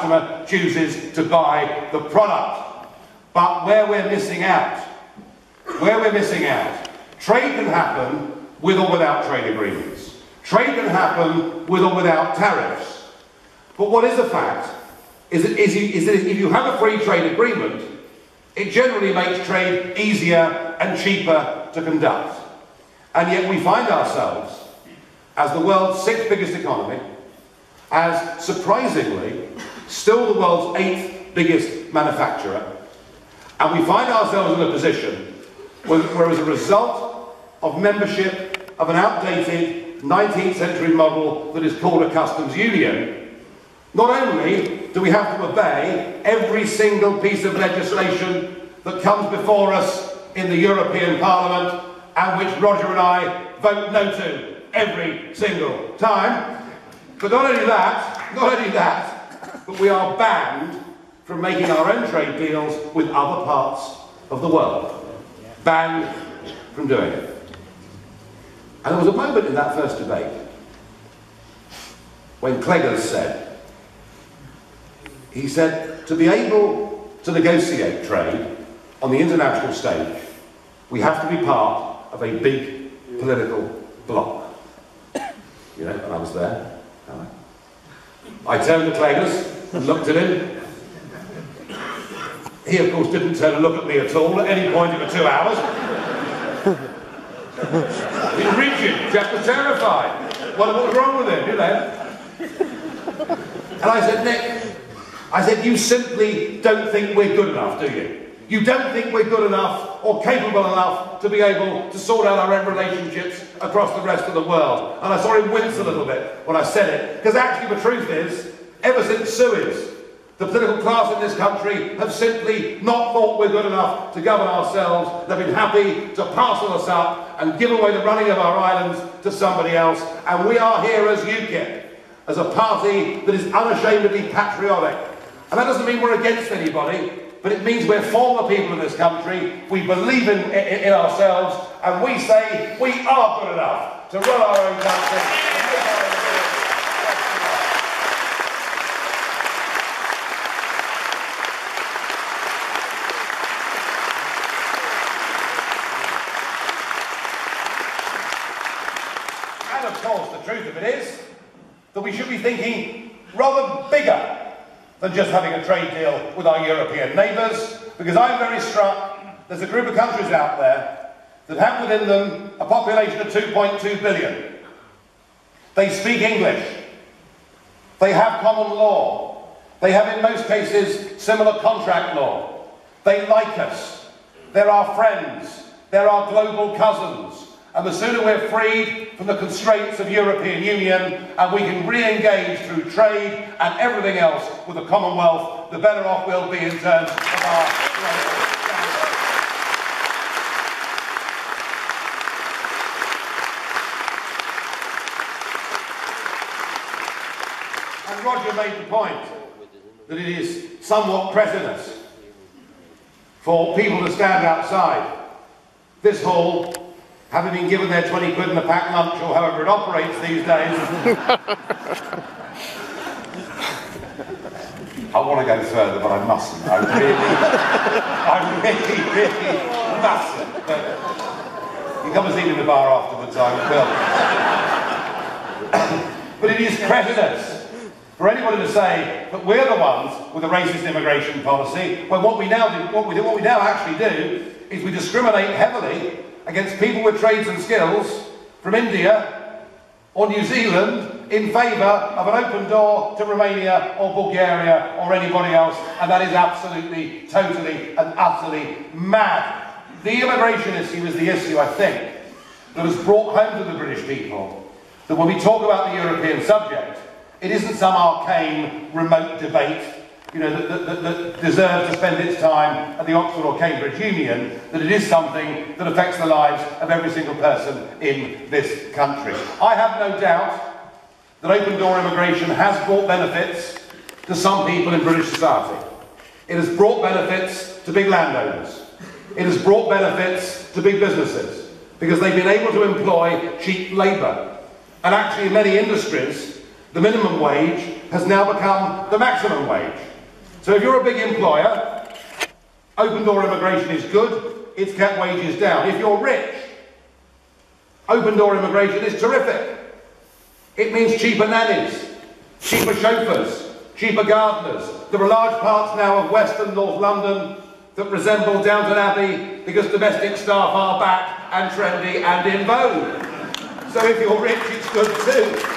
customer chooses to buy the product. But where we're missing out, trade can happen with or without trade agreements. Trade can happen with or without tariffs. But what is a fact is that if you have a free trade agreement, it generally makes trade easier and cheaper to conduct. And yet we find ourselves, as the world's 6th biggest economy, as surprisingly still the world's 8th biggest manufacturer, and we find ourselves in a position where as a result of membership of an outdated 19th century model that is called a customs union, not only do we have to obey every single piece of legislation that comes before us in the European Parliament and which Roger and I vote no to every single time, but not only that, but we are banned from making our own trade deals with other parts of the world. Banned from doing it. And there was a moment in that first debate when Cleggers said, he said, to be able to negotiate trade on the international stage, we have to be part of a big political bloc. You know, and I was there. I turned to Cleggers and looked at him. He, of course, didn't turn and look at me at all at any point in the 2 hours. He was rigid, just terrified. What was wrong with him, you know? And I said, Nick, I said, you simply don't think we're good enough, do you? You don't think we're good enough or capable enough to be able to sort out our own relationships across the rest of the world. And I saw him wince a little bit when I said it, because actually the truth is, ever since Suez, the political class in this country have simply not thought we're good enough to govern ourselves. They've been happy to parcel us up and give away the running of our islands to somebody else. And we are here as UKIP, as a party that is unashamedly patriotic. And that doesn't mean we're against anybody, but it means we're for the people of this country. We believe in ourselves, and we say we are good enough to run our own country. And of course, the truth of it is that we should be thinking rather bigger than just having a trade deal with our European neighbours, because I'm very struck there's a group of countries out there that have within them a population of 2.2 billion. They speak English. They have common law. They have, in most cases, similar contract law. They like us. They're our friends. They're our global cousins. And the sooner we're freed from the constraints of European Union and we can re-engage through trade and everything else with the Commonwealth, the better off we'll be in terms of our global standards. And Roger made the point that it is somewhat cretinous for people to stand outside this hall, having been given their 20 quid in a packed lunch, or however it operates these days. I want to go further, but I mustn't. I really mustn't. But you come and see me in the bar afterwards, I will. But it is cretinous for anybody to say that we're the ones with a racist immigration policy, when what we now actually do is we discriminate heavily against people with trades and skills from India or New Zealand in favour of an open door to Romania or Bulgaria or anybody else, and that is absolutely, totally and utterly mad. The immigration issue is the issue, I think, that has brought home to the British people that when we talk about the European subject, it isn't some arcane, remote debate, you know, that deserves to spend its time at the Oxford or Cambridge Union, that it is something that affects the lives of every single person in this country. I have no doubt that open door immigration has brought benefits to some people in British society. It has brought benefits to big landowners. It has brought benefits to big businesses, because they've been able to employ cheap labour. And actually in many industries, The minimum wage has now become the maximum wage. So if you're a big employer, open door immigration is good, it's kept wages down. If you're rich, open door immigration is terrific. It means cheaper nannies, cheaper chauffeurs, cheaper gardeners. There are large parts now of West and North London that resemble Downton Abbey because domestic staff are back and trendy and in vogue. So if you're rich, it's good too.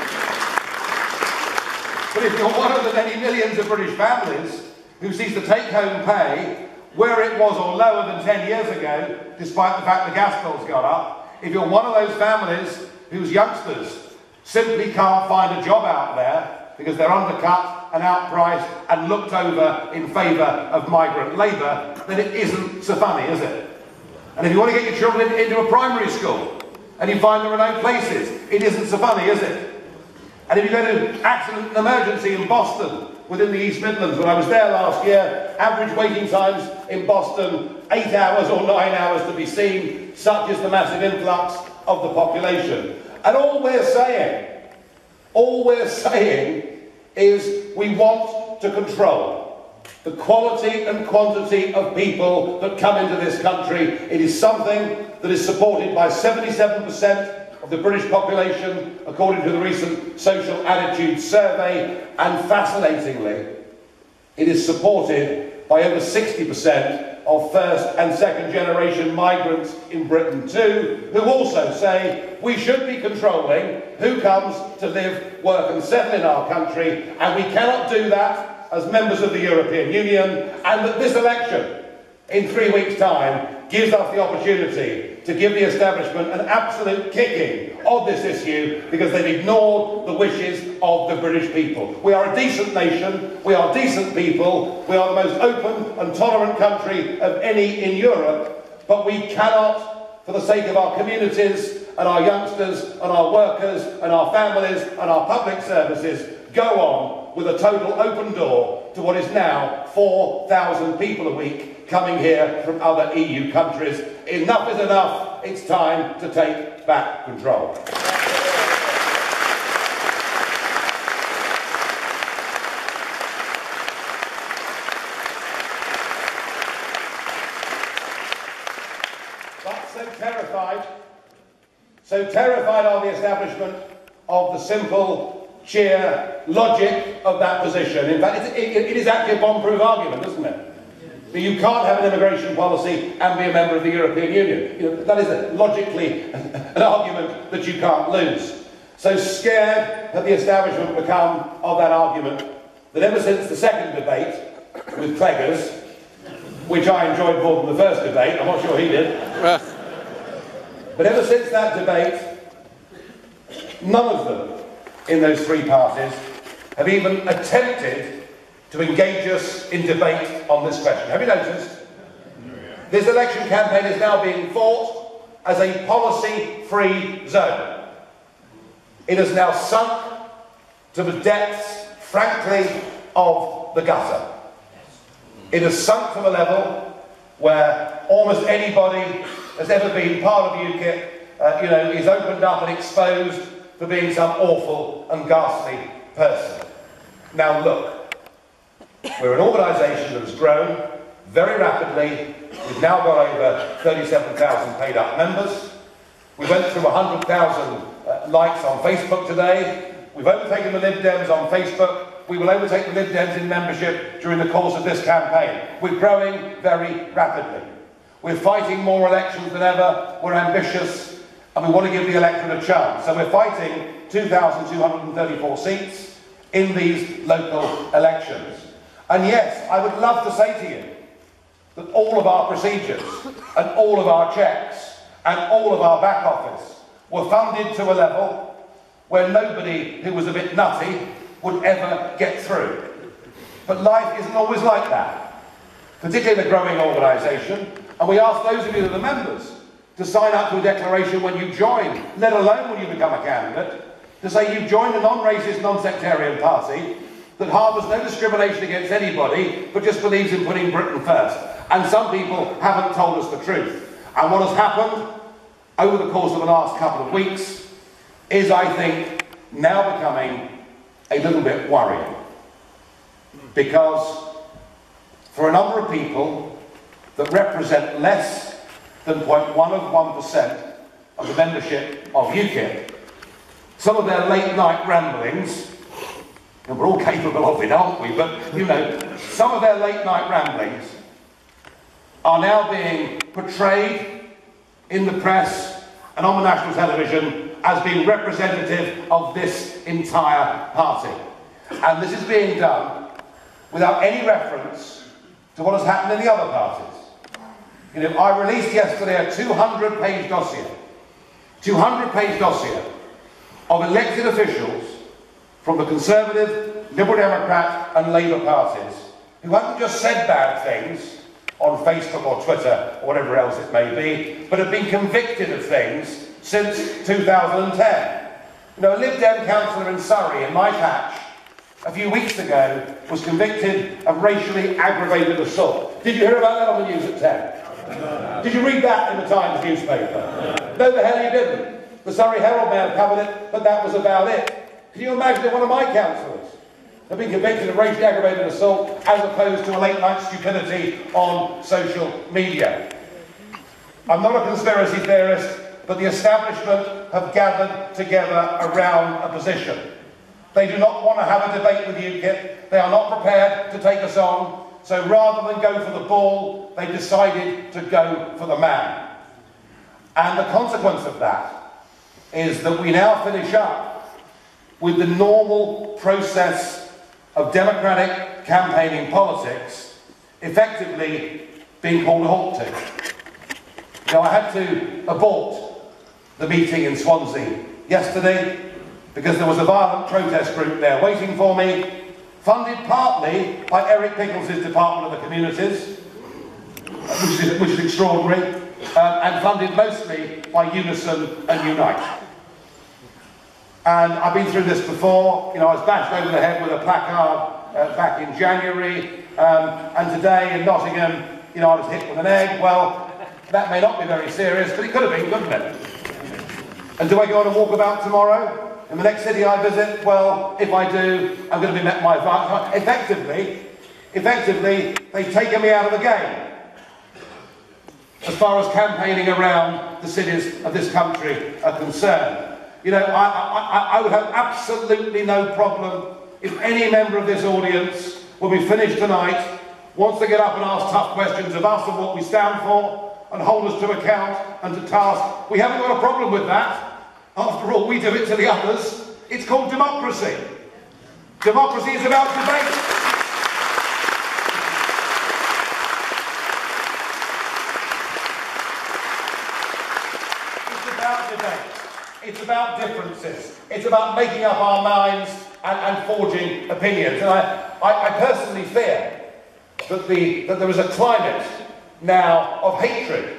But if you're one of the many millions of British families who sees the take-home pay where it was or lower than 10 years ago, despite the fact the gas bills got up, if you're one of those families whose youngsters simply can't find a job out there because they're undercut and outpriced and looked over in favour of migrant labour, then it isn't so funny, is it? And if you want to get your children into a primary school and you find there are no places, it isn't so funny, is it? And if you go to accident and emergency in Boston, within the East Midlands, when I was there last year, average waiting times in Boston, 8 hours or 9 hours to be seen, such is the massive influx of the population. And all we're saying is we want to control the quality and quantity of people that come into this country. It is something that is supported by 77% of the British population, according to the recent Social Attitudes Survey, and fascinatingly, it is supported by over 60% of first and second generation migrants in Britain too, who also say we should be controlling who comes to live, work and settle in our country, and we cannot do that as members of the European Union, and that this election in 3 weeks' time gives us the opportunity to give the establishment an absolute kicking of this issue because they've ignored the wishes of the British people. We are a decent nation, we are decent people, we are the most open and tolerant country of any in Europe, but we cannot, for the sake of our communities and our youngsters and our workers and our families and our public services, go on with a total open door to what is now 4,000 people a week coming here from other EU countries. Enough is enough. It's time to take back control. But so terrified are the establishment of the simple, sheer logic of that position. In fact, it is actually a bomb-proof argument, isn't it? You can't have an immigration policy and be a member of the European Union. You know, that is logically an argument that you can't lose. So scared have the establishment become of that argument that ever since the second debate with Cleggers, which I enjoyed more than the first debate, I'm not sure he did, but ever since that debate, none of them in those three parties have even attempted to engage us in debate on this question. Have you noticed? This election campaign is now being fought as a policy-free zone. It has now sunk to the depths, frankly, of the gutter. It has sunk to a level where almost anybody that's ever been part of UKIP, is opened up and exposed for being some awful and ghastly person. Now look, we're an organisation that has grown very rapidly. We've now got over 37,000 paid up members. We went through 100,000 likes on Facebook today. We've overtaken the Lib Dems on Facebook. We will overtake the Lib Dems in membership during the course of this campaign. We're growing very rapidly. We're fighting more elections than ever. We're ambitious and we want to give the electorate a chance. So we're fighting 2,234 seats in these local elections. And yes, I would love to say to you that all of our procedures and all of our checks and all of our back office were funded to a level where nobody who was a bit nutty would ever get through. But life isn't always like that, particularly in a growing organisation, and we ask those of you that are members to sign up to a declaration when you join, let alone when you become a candidate, to say you've joined a non-racist, non-sectarian party that harbours no discrimination against anybody, but just believes in putting Britain first. And some people haven't told us the truth. And what has happened over the course of the last couple of weeks is, I think, now becoming a little bit worrying, because for a number of people that represent less than 0.1% of the membership of UKIP, some of their late night ramblings, and we're all capable of it, aren't we? But, you know, some of their late night ramblings are now being portrayed in the press and on the national television as being representative of this entire party. And this is being done without any reference to what has happened in the other parties. You know, I released yesterday a 200-page dossier, 200-page dossier of elected officials from the Conservative, Liberal Democrat and Labour parties who haven't just said bad things on Facebook or Twitter or whatever else it may be, but have been convicted of things since 2010. You know, a Lib Dem councillor in Surrey, in my patch, a few weeks ago, was convicted of racially aggravated assault. Did you hear about that on the news at 10? Did you read that in the Times newspaper? No, the hell you didn't. The Surrey Herald may have covered it, but that was about it. Can you imagine that one of my councillors have been convicted of racially aggravated assault as opposed to a late night stupidity on social media? I'm not a conspiracy theorist, but the establishment have gathered together around a position. They do not want to have a debate with UKIP. They are not prepared to take us on. So rather than go for the ball, they decided to go for the man. And the consequence of that is that we now finish up with the normal process of democratic campaigning politics effectively being called a halt to. Now, I had to abort the meeting in Swansea yesterday because there was a violent protest group there waiting for me, funded partly by Eric Pickles' Department of the Communities, which is extraordinary, and funded mostly by Unison and Unite. And I've been through this before. You know, I was bashed over the head with a placard back in January, and today in Nottingham, you know, I was hit with an egg. Well, that may not be very serious, but it could have been, couldn't it? And do I go on a walkabout tomorrow? In the next city I visit? Well, if I do, I'm going to be met by violence. Effectively, they've taken me out of the game as far as campaigning around the cities of this country are concerned. You know, I would have absolutely no problem if any member of this audience, when we finish tonight, wants to get up and ask tough questions of us and what we stand for, and hold us to account and to task. We haven't got a problem with that. After all, we do it to the others. It's called democracy. Democracy is about debate. It's about debate. It's about differences. It's about making up our minds and forging opinions. And I personally fear that there is a climate now of hatred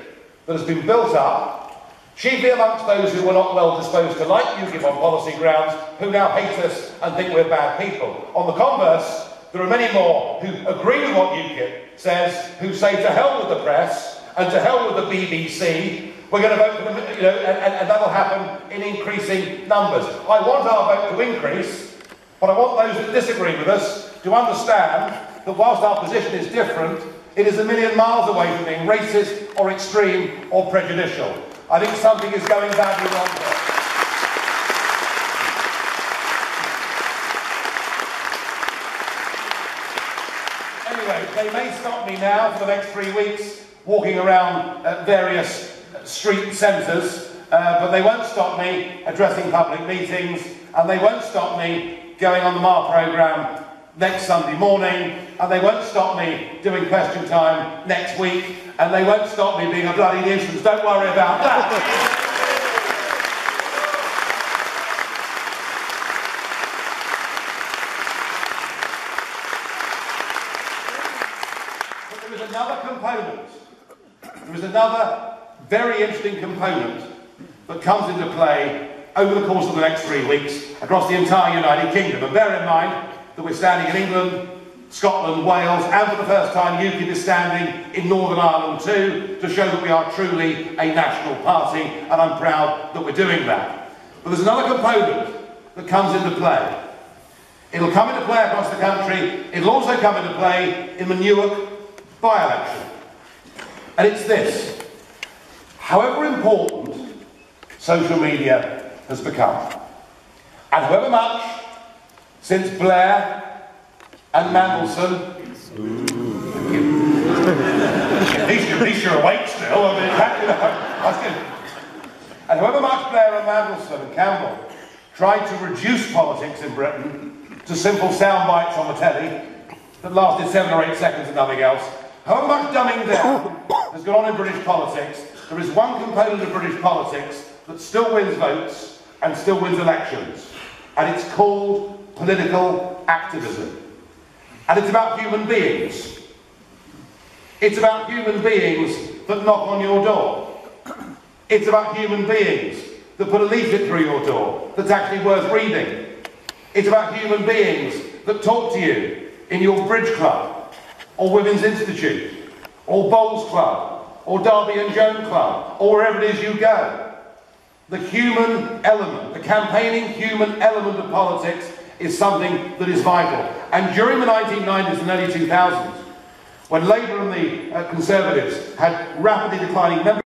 that has been built up, chiefly amongst those who were not well disposed to like UKIP on policy grounds, who now hate us and think we're bad people. On the converse, there are many more who agree with what UKIP says, who say to hell with the press and to hell with the BBC. We're going to vote for them, you know, and that'll happen in increasing numbers. I want our vote to increase, but I want those that disagree with us to understand that whilst our position is different, it is a million miles away from being racist or extreme or prejudicial. I think something is going badly wrong there. Anyway, they may stop me now for the next 3 weeks walking around various street centres, but they won't stop me addressing public meetings, and they won't stop me going on the MAR programme next Sunday morning, and they won't stop me doing question time next week, and they won't stop me being a bloody nuisance. Don't worry about that. But there is another component. There is another very interesting component that comes into play over the course of the next 3 weeks across the entire United Kingdom. And bear in mind that we're standing in England, Scotland, Wales, and for the first time UKIP is standing in Northern Ireland too, to show that we are truly a national party, and I'm proud that we're doing that. But there's another component that comes into play. It'll come into play across the country. It'll also come into play in the Newark by-election. And it's this. However important social media has become, and however much since Blair and Mandelson, at least you're awake still, I mean, and however much Blair and Mandelson and Campbell tried to reduce politics in Britain to simple sound bites on the telly that lasted 7 or 8 seconds and nothing else, however much dumbing down has gone on in British politics, there is one component of British politics that still wins votes and still wins elections, and it's called political activism. And it's about human beings. It's about human beings that knock on your door. It's about human beings that put a leaflet through your door that's actually worth reading. It's about human beings that talk to you in your bridge club, or Women's Institute, or Bowls Club, or Derby and Joan Club, or wherever it is you go. The human element, the campaigning human element of politics is something that is vital. And during the 1990s and early 2000s, when Labour and the Conservatives had rapidly declining membership,